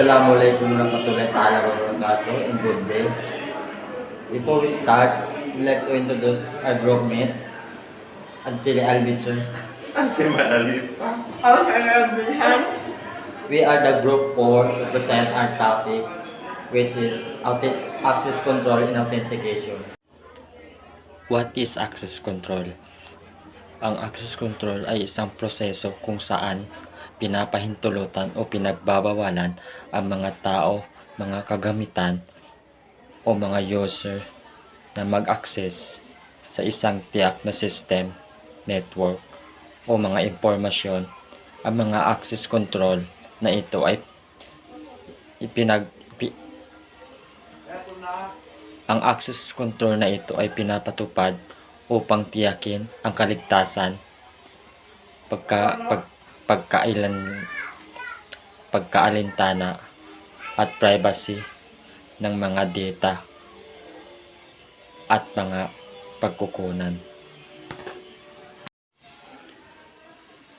Assalamualaikum warahmatullahi taala wabarakatuh and good day. Before we start, we'd like to introduce our group mate, Anjali Albichon. We are the group 4 to present our topic, which is access control and authentication. What is access control? Ang access control ay isang proseso kung saan pinapahintulutan o pinagbabawalan ang mga tao, mga kagamitan, o mga user na mag-access sa isang tiyak na system, network, o mga impormasyon. Ang mga access control na ito ay ang access control na ito ay pinapatupad upang tiyakin ang kaligtasan, pagkaalintana at privacy ng mga data at mga pagkukunan.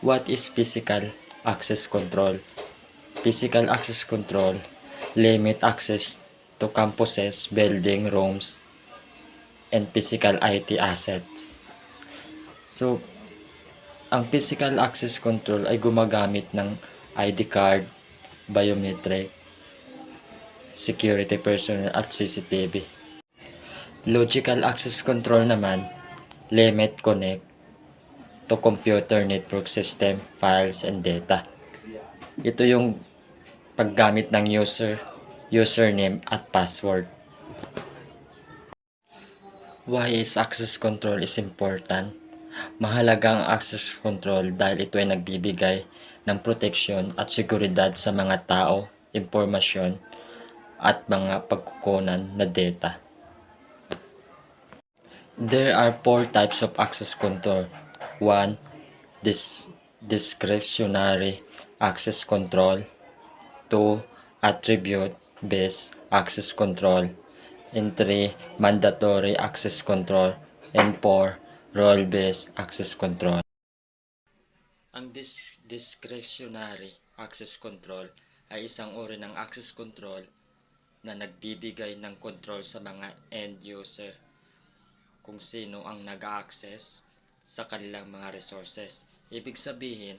What is physical access control? Physical access control limit access to campuses, building, rooms, and physical IT assets. So, ang physical access control ay gumagamit ng ID card, biometric, security personnel at CCTV. Logical access control naman, limit connect to computer network system, files, and data. Ito yung paggamit ng username at password. Why is access control is important? Mahalaga ang access control dahil ito ay nagbibigay ng proteksyon at seguridad sa mga tao, impormasyon, at mga pagkukunan na data. There are 4 types of access control. 1. Discretionary access control. 2. Attribute-based access control. And 3. Mandatory access control. And 4. Role-based access control. Ang discretionary access control ay isang uri ng access control na nagbibigay ng control sa mga end user kung sino ang nag-access sa kanilang mga resources. Ibig sabihin,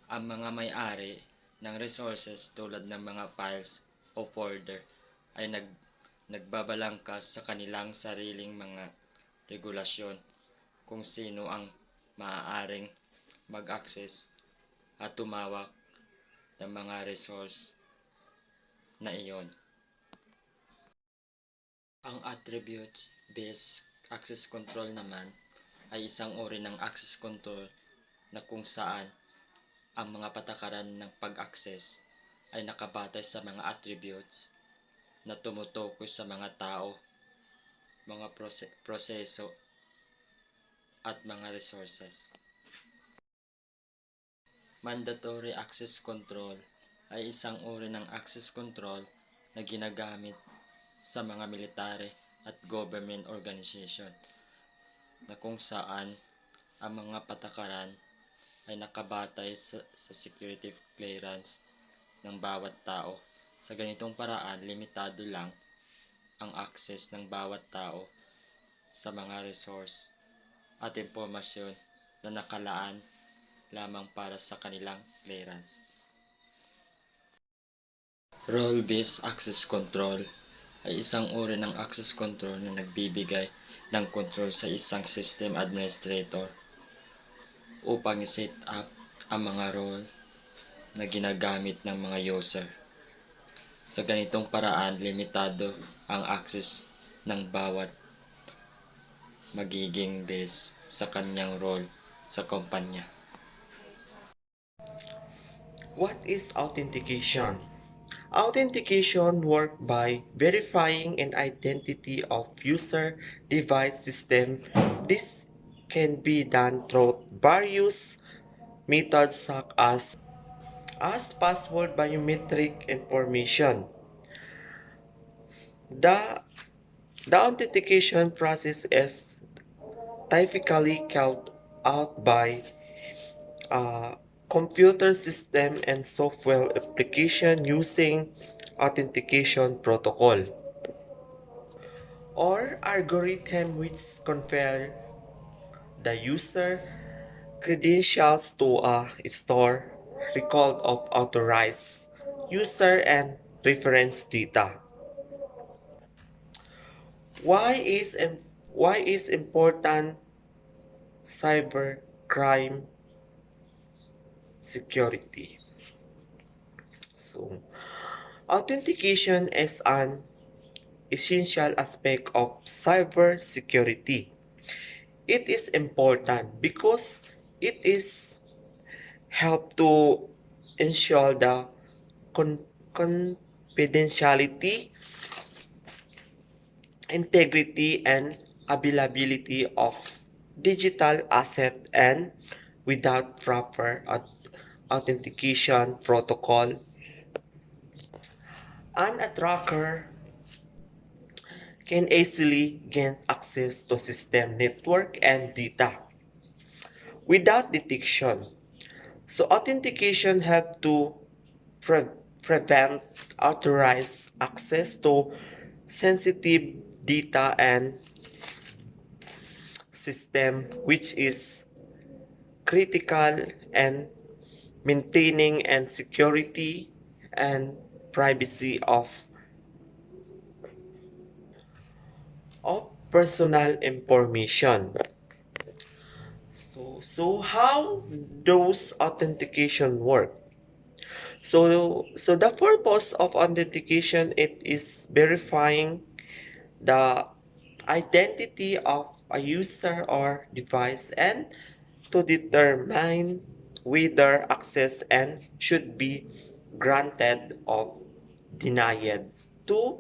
ang mga may-ari ng resources tulad ng mga files o folder ay nagbabalangkas sa kanilang sariling mga regulasyon kung sino ang maaaring mag-access at tumawak ng mga resource na iyon. Ang attribute-based access control naman ay isang uri ng access control na kung saan ang mga patakaran ng pag-access ay nakabatay sa mga attributes na tumutukoy sa mga tao, mga proseso, at mga resources. Mandatory access control ay isang uri ng access control na ginagamit sa mga military at government organization na kung saan ang mga patakaran ay nakabatay sa security clearance ng bawat tao. Sa ganitong paraan, limitado lang ang access ng bawat tao sa mga resource at impormasyon na nakalaan lamang para sa kanilang clearance. Role-based access control ay isang uri ng access control na nagbibigay ng control sa isang system administrator upang i-set up ang mga role na ginagamit ng mga user. Sa ganitong paraan, limitado ang access ng bawat magiging base sa kanyang role sa kumpanya. What is authentication? Authentication works by verifying an identity of user, device, system. This can be done through various methods such as password biometric information. The authentication process is typically carried out by computer system and software application using authentication protocol, or algorithm which convert the user credentials to a store record of authorized user and reference data. Why is why is important cyber crime security? So, authentication is an essential aspect of cyber security. It is important because it is help to ensure the confidentiality, integrity, and availability of digital asset, and without proper authentication protocol, an attacker can easily gain access to system network and data without detection. So authentication help to pre- prevent authorized access to sensitive data and system, which is critical and maintaining and security and privacy of personal information. So how does authentication work? So the purpose of authentication, it is verifying the identity of a user or device and to determine whether access and should be granted or denied to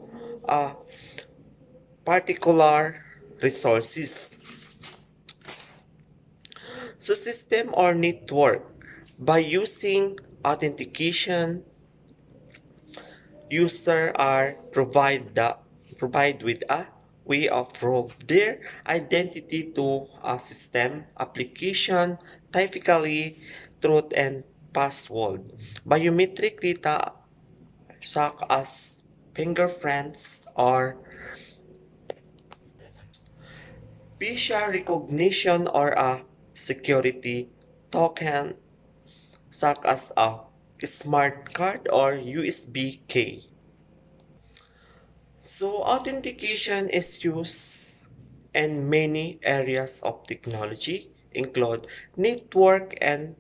a particular resources. So system or network, by using authentication, user are provide with a way of prove their identity to a system application, typically truth and password. Biometric data such as fingerprints or facial recognition or a security token such as a smart card or USB key. So authentication is used in many areas of technology, include network and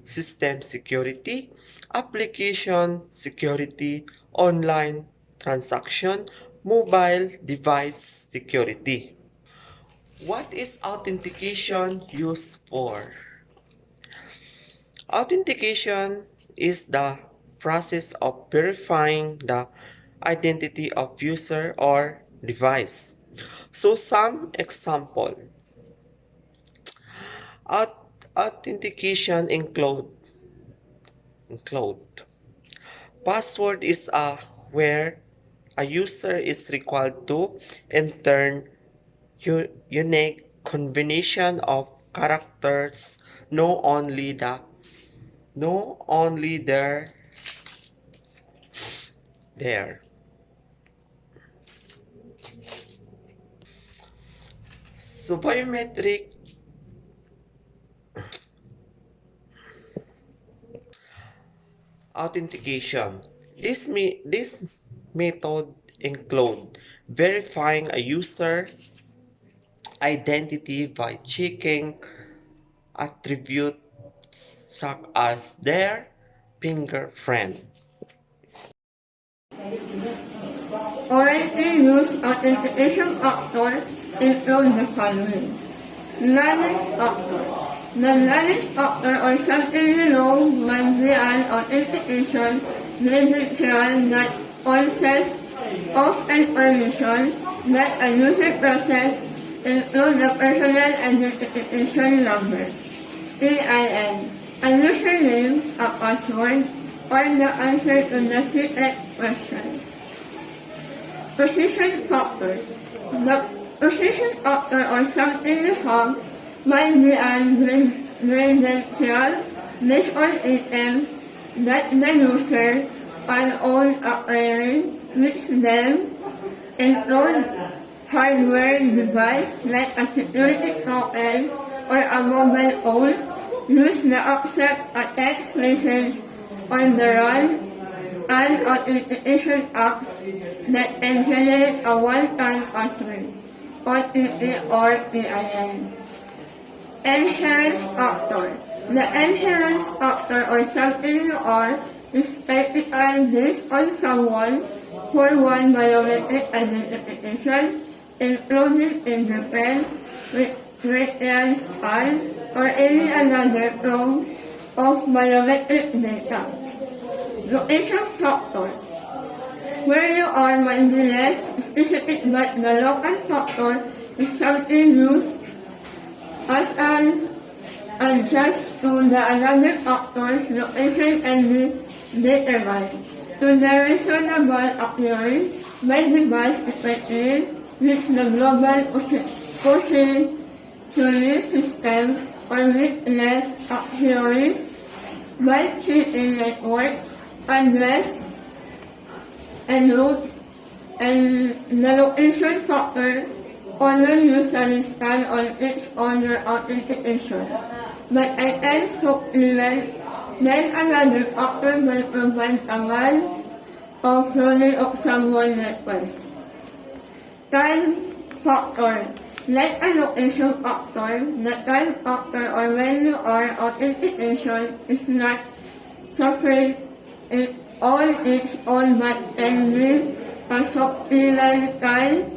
system security, application security, online transaction, mobile device security. What is authentication used for? Authentication is the process of verifying the identity of user or device. So some example, authentication include password is where a user is required to enter unique combination of characters know only there. So biometric authentication. This method include verifying a user identity by checking attributes such as their fingerprint. Currently used authentication factors include the following. Learning factor. The learning factor or something you know might be an authentication credential that consists of information that a user process include the personal identification number, PIN, a username, a password, or the answer to the secret question. Position factor. The position factor or something you have might be an credential based on items that the user can own acquiring, which then include hardware device like a security token or a mobile phone used to accept a text message on the run, and authentication apps that can generate a one-time password, OTP or PIN. Enhanced factor. The enhanced factor or something you are is typically based on someone for one biometric identification, including fingerprint, retinal scan, or any another form of biometric data. Location factor. Where you are might be less specific, but the local factor is something used as an adjust to the another factor. Location can be determined to the reasonable accuracy by device effective, which the global positioning system or with less accuracy by cheating network address and routes, and the location factor only usually stand on its own authentication, but at any level, then another factor will prevent a man of running of someone's request. Time factor. Like a location factor, the time factor or when you are authentication is not separate it on its own but can be a subsequent time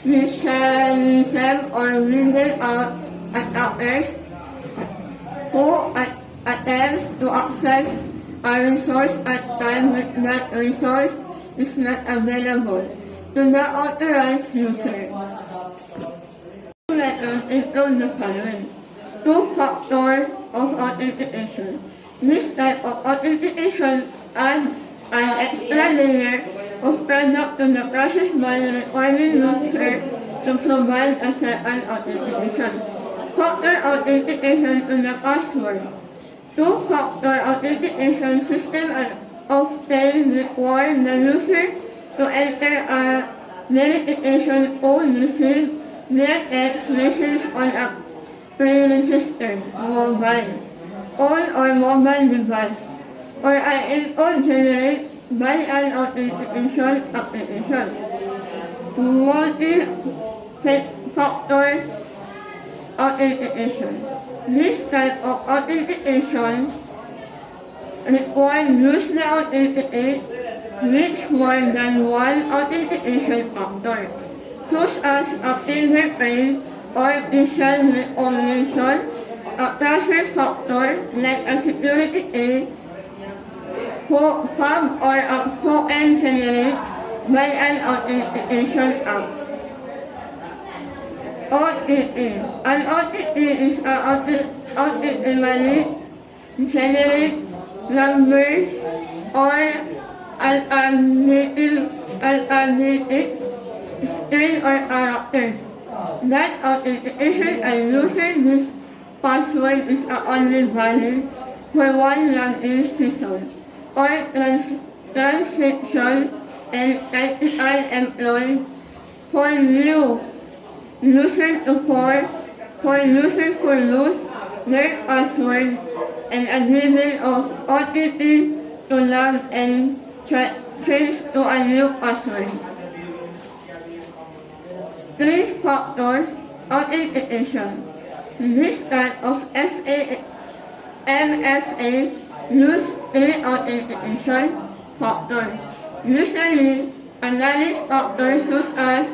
mechanism or weeding out attackers who attempts to access a resource at time when that resource is not available to the authorized user. Letters include the following: two factors of authentication. This type of authentication adds an extra layer of product to the process by requiring user to provide a second authentication. Factor authentication to the password. Two-factor authentication system often require the user to enter a verification code received via text message on a pre-registered mobile or mobile device, or an code generated by an authentication application. Multi-factor authentication. This type of authentication requires user to authenticate with more than one authentication factor, such as a fingerprint or facial recognition, a pressure factor like a security key, fob or a token generated by an authentication app. OTP. An OTP is an automatically generated number or alphabetic string or characters. That authentication and user this password is only valid for one login session or transaction and typical employee for new users for users to use their password and a given of OTP to log and change to a new password. Three factors authentication. This type of MFA use three authentication factors. Usually, another factor such as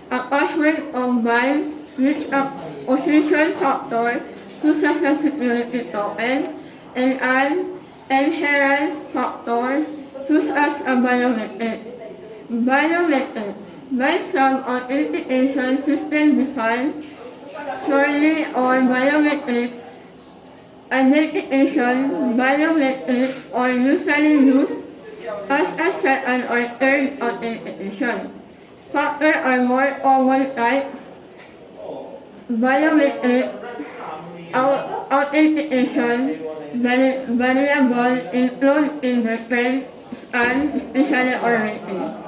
a password combined with a position factor such as a security token and an inherent factor such as a biometric. Biometric. By some authentication system defined solely on biometric identification, biometric are usually used as a second or third authentication. Factors are more common types: biometric, Authentication variable include fingerprints and special oriented.